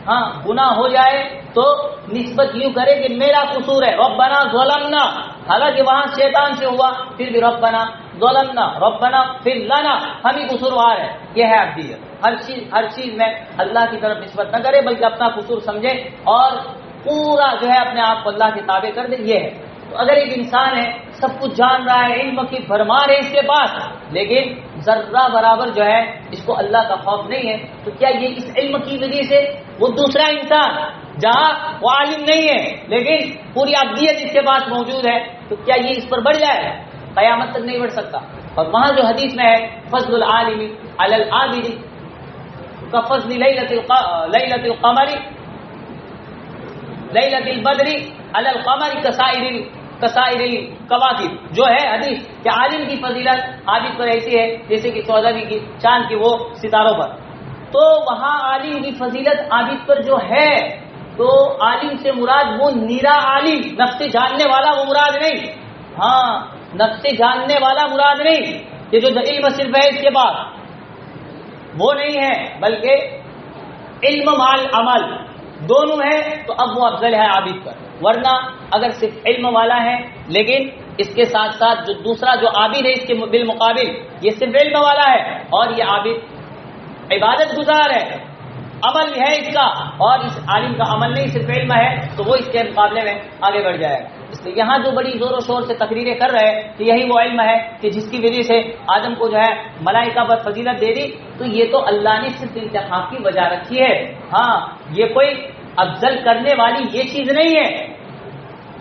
ہاں، گناہ ہو جائے تو نسبت یوں کرے کہ میرا قصور ہے، ربنا ظلمنا، حالانکہ وہاں شیطان سے ہوا، پھر بھی ربنا ظلمنا ربنا پھر لنا، ہم ہی قصوروار ہے. یہ ہے عبدیت. ہر چیز میں اللہ کی طرف نسبت نہ کرے بلکہ اپنا قصور سمجھے اور پورا جو ہے اپنے آپ کو اللہ کے تابع کر دے. یہ ہے. تو اگر ایک انسان ہے سب کچھ جان رہا ہے، علم کی بھرمار ہے اس کے پاس، لیکن ذرہ برابر جو ہے اس کو اللہ کا خوف نہیں ہے، تو کیا یہ اس علم کی وجہ سے وہ دوسرا انسان جہاں وہ عالم نہیں ہے لیکن پوری عبدیت اس کے پاس موجود ہے، تو کیا یہ اس پر بڑھ جائے گا؟ قیامت تک نہیں بڑھ سکتا. اور وہاں جو حدیث میں ہے فضل العالم علی العابد کفضل لیلۃ القمر لیلۃ البدر علی القمر کسائر الکواکب، جو ہے حدیث کہ عالم کی فضیلت عابد پر ایسی ہے جیسے کہ 14ویں کی چاند کی وہ ستاروں پر. تو وہاں عالم کی فضیلت عابد پر جو ہے، تو عالم سے مراد وہ نیرا عالم، نفس جاننے والا وہ مراد نہیں. ہاں، نفس جاننے والا مراد نہیں، یہ جو علم صرف ہے اس کے بعد وہ نہیں ہے، بلکہ علم مال عمل دونوں ہے، تو اب وہ افضل ہے عابد پر. ورنہ اگر صرف علم والا ہے لیکن اس کے ساتھ ساتھ جو دوسرا جو عابد ہے اس کے بالمقابل یہ صرف علم والا ہے اور یہ عابد عبادت گزار ہے، عمل ہے اس کا، اور اس عالم کا عمل نہیں صرف علم ہے، تو وہ اس کے مقابلے میں آگے بڑھ جائے گا. اس لیے یہاں جو بڑی زور و شور سے تقریریں کر رہے ہیں کہ یہی وہ علم ہے کہ جس کی وجہ سے آدم کو جو ہے ملائکہ پر فضیلت دے دی، تو یہ تو اللہ نے صرف انتخاب کی وجہ رکھی ہے. ہاں یہ کوئی افضل کرنے والی یہ چیز نہیں ہے،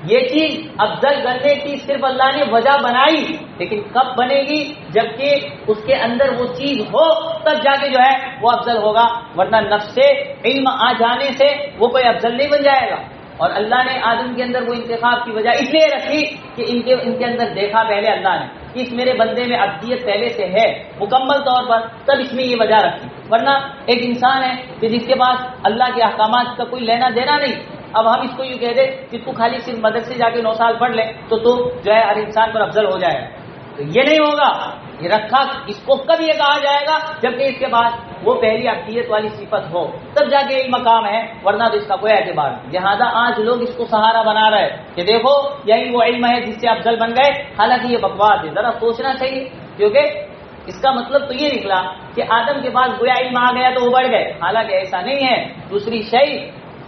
یہ چیز افضل کرنے کی صرف اللہ نے وجہ بنائی، لیکن کب بنے گی؟ جبکہ اس کے اندر وہ چیز ہو تب جا کے جو ہے وہ افضل ہوگا، ورنہ نفس سے علم آ جانے سے وہ کوئی افضل نہیں بن جائے گا. اور اللہ نے آدم کے اندر وہ انتخاب کی وجہ اس لیے رکھی کہ ان کے اندر دیکھا پہلے اللہ نے کہ اس میرے بندے میں ابدیت پہلے سے ہے مکمل طور پر، تب اس میں یہ وجہ رکھی. ورنہ ایک انسان ہے کہ جس کے پاس اللہ کے احکامات کا کوئی لینا دینا نہیں، اب ہم اس کو یوں کہہ دیں کہ تو خالی صرف مدرسے جا کے 9 سال پڑھ لے تو جو ہے ہر انسان پر افضل ہو جائے گا، تو یہ نہیں ہوگا. یہ رکھا اس کو کب یہ کہا جائے گا؟ جبکہ اس کے بعد وہ پہلی ابدیت والی صفت ہو، تب جا کے یہ مقام ہے، ورنہ تو اس کا کوئی اعتبار نہیں. لہٰذا آج لوگ اس کو سہارا بنا رہے کہ دیکھو یہی وہ علم ہے جس سے افضل بن گئے، حالانکہ یہ بکواس ہے. ذرا سوچنا چاہیے، کیونکہ اس کا مطلب تو یہ نکلا کہ آدم کے پاس گویا علم آ گیا تو وہ بڑھ گئے، حالانکہ ایسا نہیں ہے. دوسری شے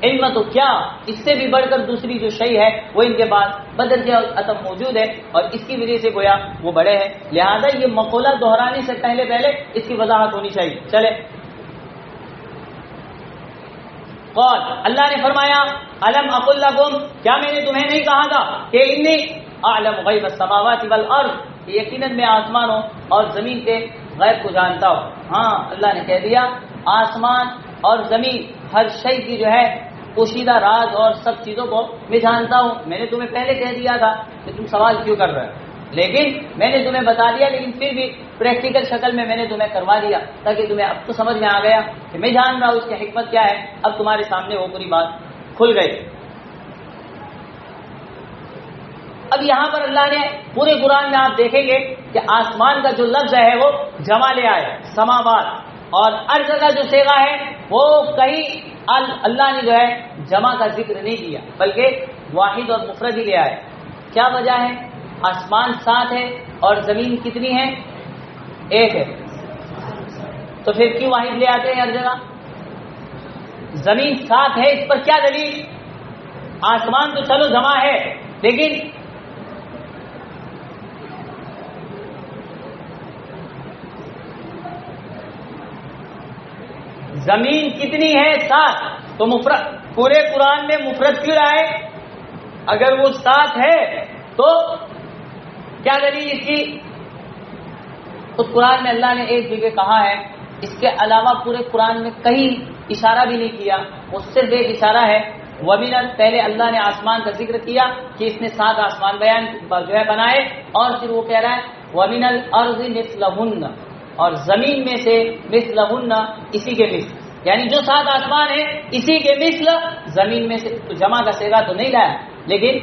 علم تو کیا، اس سے بھی بڑھ کر دوسری جو شے ہے وہ ان کے پاس بدرجہ عطم موجود ہے، اور اس کی وجہ سے گویا وہ بڑے ہیں. لہذا یہ مقولہ دہرانے سے پہلے اس کی وضاحت ہونی چاہیے. چلے قال، اللہ نے فرمایا الم اقل لکم، کیا میں نے تمہیں نہیں کہا تھا کہ انی اعلم غیب السماوات والارض، یقیناً میں آسمانوں اور زمین کے غیب کو جانتا ہوں. ہاں اللہ نے کہہ دیا آسمان اور زمین ہر شے کی جو ہے پوشیدہ راز اور سب چیزوں کو میں جانتا ہوں. میں نے تمہیں پہلے کہہ دیا تھا کہ تم سوال کیوں کر رہے ہو، لیکن میں نے تمہیں بتا دیا، لیکن پھر بھی پریکٹیکل شکل میں نے تمہیں کروا دیا تاکہ تمہیں اب تو سمجھ میں آ گیا کہ میں جان رہا ہوں اس کی حکمت کیا ہے. اب تمہارے سامنے وہ پوری بات کھل گئی. اب یہاں پر اللہ نے پورے قرآن میں آپ دیکھیں گے کہ آسمان کا جو لفظ ہے وہ جمع لے آئے سماوات، اور ارض کا جو صیغہ ہے وہ کہیں اللہ نے جو ہے جمع کا ذکر نہیں کیا بلکہ واحد اور مفرد ہی لے آئے. کیا وجہ ہے؟ آسمان 7 ہے اور زمین کتنی ہے؟ 1 ہے. تو پھر کیوں واحد لے آتے ہیں ہر جگہ؟ زمین 7 ہے، اس پر کیا دلیل؟ آسمان تو چلو جمع ہے، لیکن زمین کتنی ہے؟ 7. تو مفرد پورے قرآن میں مفرد کیوں آئے؟ اگر وہ 7 ہے تو کیا دلیل اس کی؟ تو قرآن میں اللہ نے ایک جگہ کہا ہے، اس کے علاوہ پورے قرآن میں کہیں اشارہ بھی نہیں کیا. وہ صرف ایک اشارہ ہے وَمِنَ، پہلے اللہ نے آسمان کا ذکر کیا کہ اس نے 7 آسمان جو ہے بنائے، اور پھر وہ کہہ رہا ہے وَمِنَ الْأَرْضِ مِثْلَهُنَّ، اور زمین میں سے مثلہن، اسی کے مثل، یعنی جو 7 آسمان ہیں اسی کے مثل زمین میں سے. تو جمع کا صیغہ تو نہیں لایا، لیکن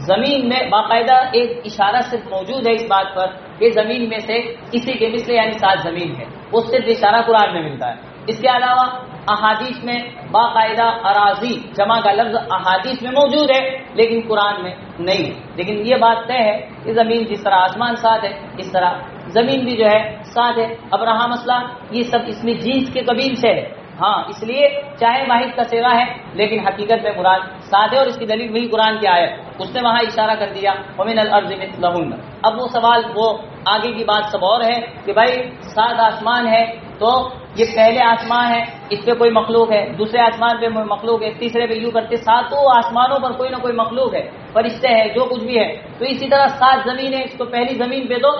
زمین میں باقاعدہ ایک اشارہ صرف موجود ہے اس بات پر کہ زمین میں سے اسی کے مثل یعنی 7 زمین ہے. وہ صرف اشارہ قرآن میں ملتا ہے. اس کے علاوہ احادیث میں باقاعدہ اراضی جمع کا لفظ احادیث میں موجود ہے لیکن قرآن میں نہیں. لیکن یہ بات طے ہے کہ زمین جس طرح آسمان 7 ہے اس طرح زمین بھی جو ہے 7 ہے. اب رہا مسئلہ یہ سب اس میں جنس کے قبیل سے ہے، ہاں اس لیے چاہے واحد کا صیغہ ہے لیکن حقیقت میں مراد 7 ہے، اور اس کی دلیل بھی قرآن کی آیت، اس نے وہاں اشارہ کر دیا وَمِنَ الْأَرْضِ مِثْلَهُنَّ. اب وہ سوال وہ آگے کی بات سب اور ہے کہ بھائی 7 آسمان ہے تو یہ پہلے آسمان ہے اس پہ کوئی مخلوق ہے، دوسرے آسمان پہ مخلوق ہے، تیسرے پہ یوں کرتے 7 آسمانوں پر کوئی نہ کوئی مخلوق ہے، فرشتے ہیں، جو کچھ بھی ہے. تو اسی طرح 7 زمین ہے، اس کو پہلی زمین پہ تو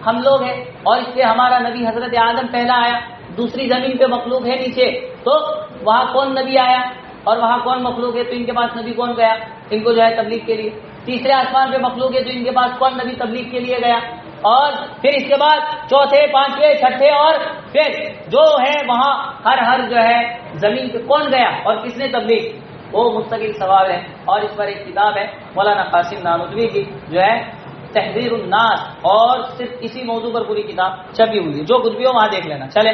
ہم لوگ ہیں، اور اس پہ ہمارا نبی حضرت آدم پہلا آیا. دوسری زمین پہ مخلوق ہے نیچے، تو وہاں کون نبی آیا اور وہاں کون مخلوق ہے؟ تو ان کے پاس نبی کون گیا ان کو جو ہے تبلیغ کے لیے؟ تیسرے آسمان پہ مخلوق ہے تو ان کے پاس کون نبی تبلیغ کے لیے گیا؟ اور پھر اس کے بعد چوتھے، پانچویں، چھٹے، اور پھر جو ہے وہاں ہر جو ہے زمین پہ کون گیا اور کس نے تبلیغ؟ وہ مستقل سوال ہے. اور اس پر ایک کتاب ہے مولانا قاسم نانوتوی کی جو ہے تحریر الناس، اور صرف اسی موضوع پر پوری کتاب چھپی ہوئی ہے. جو کچھ بھی ہو وہاں دیکھ لینا. چلے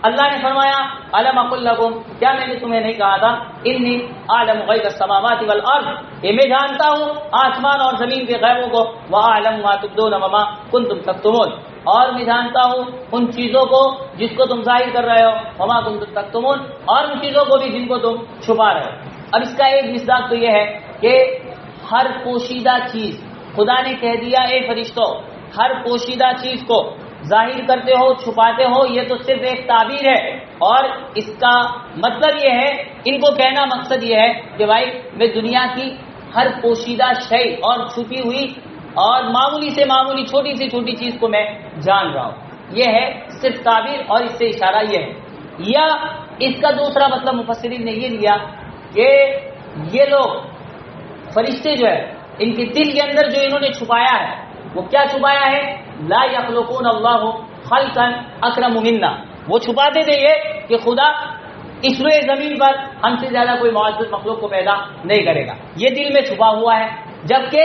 اللہ نے فرمایا الم اقل لکم، کیا میں نے تمہیں نہیں کہا تھا انی اعلم غیب السماوات والارض، یہ میں جانتا ہوں آسمان اور زمین کے غیبوں کو، واعلم ما تبدون وما کنتم تکتمون، اور میں جانتا ہوں ان چیزوں کو جس کو تم ظاہر کر رہے ہو، وما کنتم تکتمون، اور ان چیزوں کو بھی جن کو تم چھپا رہے ہو. اب اس کا ایک مصداق تو یہ ہے کہ ہر پوشیدہ چیز خدا نے کہہ دیا اے فرشتوں ہر پوشیدہ چیز کو ظاہر کرتے ہو چھپاتے ہو، یہ تو صرف ایک تعبیر ہے، اور اس کا مطلب یہ ہے، ان کو کہنا مقصد یہ ہے کہ بھائی میں دنیا کی ہر پوشیدہ شے اور چھپی ہوئی اور معمولی سے معمولی چھوٹی سے چھوٹی چیز کو میں جان رہا ہوں، یہ ہے صرف تعبیر، اور اس سے اشارہ یہ ہے۔ یا اس کا دوسرا مطلب مفسرین نے یہ لیا کہ یہ لوگ فرشتے جو ہے ان کے دل کے اندر جو انہوں نے چھپایا ہے وہ کیا چھپایا ہے؟ لا یخلقون اللہ خلقا اکرم منا، وہ چھپاتے تھے یہ کہ خدا اس روئے زمین پر ہم سے زیادہ کوئی معزز مخلوق کو پیدا نہیں کرے گا، یہ دل میں چھپا ہوا ہے، جبکہ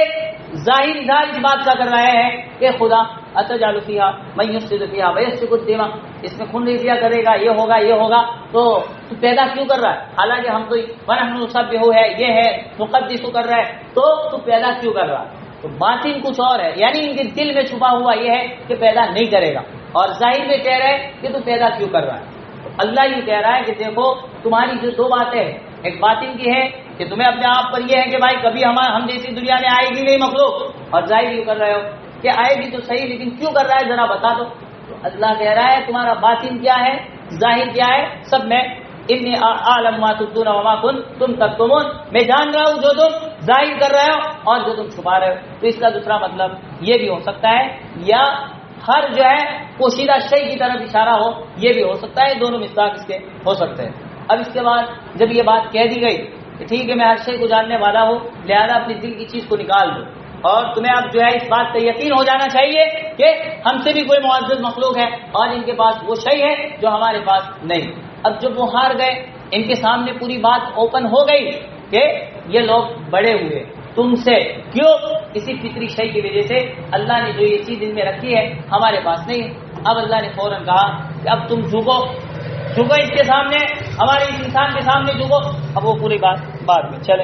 ظاہر اظہار اس بات کا کر رہے ہیں کہ خدا اتجعل فیہا من یفسد فیہا ویسفک الدماء، اس میں خون ریزیاں کرے گا، یہ ہوگا تو پیدا کیوں کر رہا ہے؟ حالانکہ ہم تو ونحن نسبح ہے، یہ ہے نقدس کر رہا ہے، تو پیدا کیوں کر رہا ہے؟ تو باطن کچھ اور ہے، یعنی ان کے دل میں چھپا ہوا یہ ہے کہ پیدا نہیں کرے گا، اور ظاہر میں کہہ رہے کہ تو پیدا کیوں کر رہا ہے؟ تو اللہ یہ کہہ رہا ہے کہ دیکھو تمہاری جو دو باتیں ہیں، ایک باطن کی ہے کہ تمہیں اپنے آپ پر یہ ہے کہ بھائی کبھی ہم جیسی دنیا میں آئے گی نہیں مخلوق، اور ظاہر یوں کر رہے ہو کہ آئے گی تو صحیح، لیکن کیوں کر رہا ہے ذرا بتا دو۔ تو اللہ کہہ رہا ہے تمہارا باطن کیا ہے، ظاہر کیا ہے، سب میں انی اعلم ما تبدون وما کنتم تکتمون، میں جان رہا ہوں جو تم ظاہر کر رہے ہو اور جو تم چھپا رہے ہو۔ تو اس کا دوسرا مطلب یہ بھی ہو سکتا ہے، یا ہر جو ہے پوشیدہ شے کی طرف اشارہ ہو، یہ بھی ہو سکتا ہے، دونوں مصداق اس کے ہو سکتے ہیں۔ اب اس کے بعد جب یہ بات کہہ دی گئی کہ ٹھیک ہے میں ہر شے کو جاننے والا ہوں، لہذا اپنی دل کی چیز کو نکال دو، اور تمہیں اب جو ہے اس بات کا یقین ہو جانا چاہیے کہ ہم سے بھی کوئی معزز مخلوق ہے اور ان کے پاس وہ شے ہے جو ہمارے پاس نہیں۔ اب جب وہ ہار گئے، ان کے سامنے پوری بات اوپن ہو گئی کہ یہ لوگ بڑے ہوئے تم سے، کیوں؟ کسی فطری شے کی وجہ سے اللہ نے جو یہ چیز ان میں رکھی ہے ہمارے پاس نہیں ہے۔ اب اللہ نے فوراً کہا کہ اب تم جھکو اس کے سامنے، ہمارے اس انسان کے سامنے جھکو۔ اب وہ پوری بات بعد میں چلے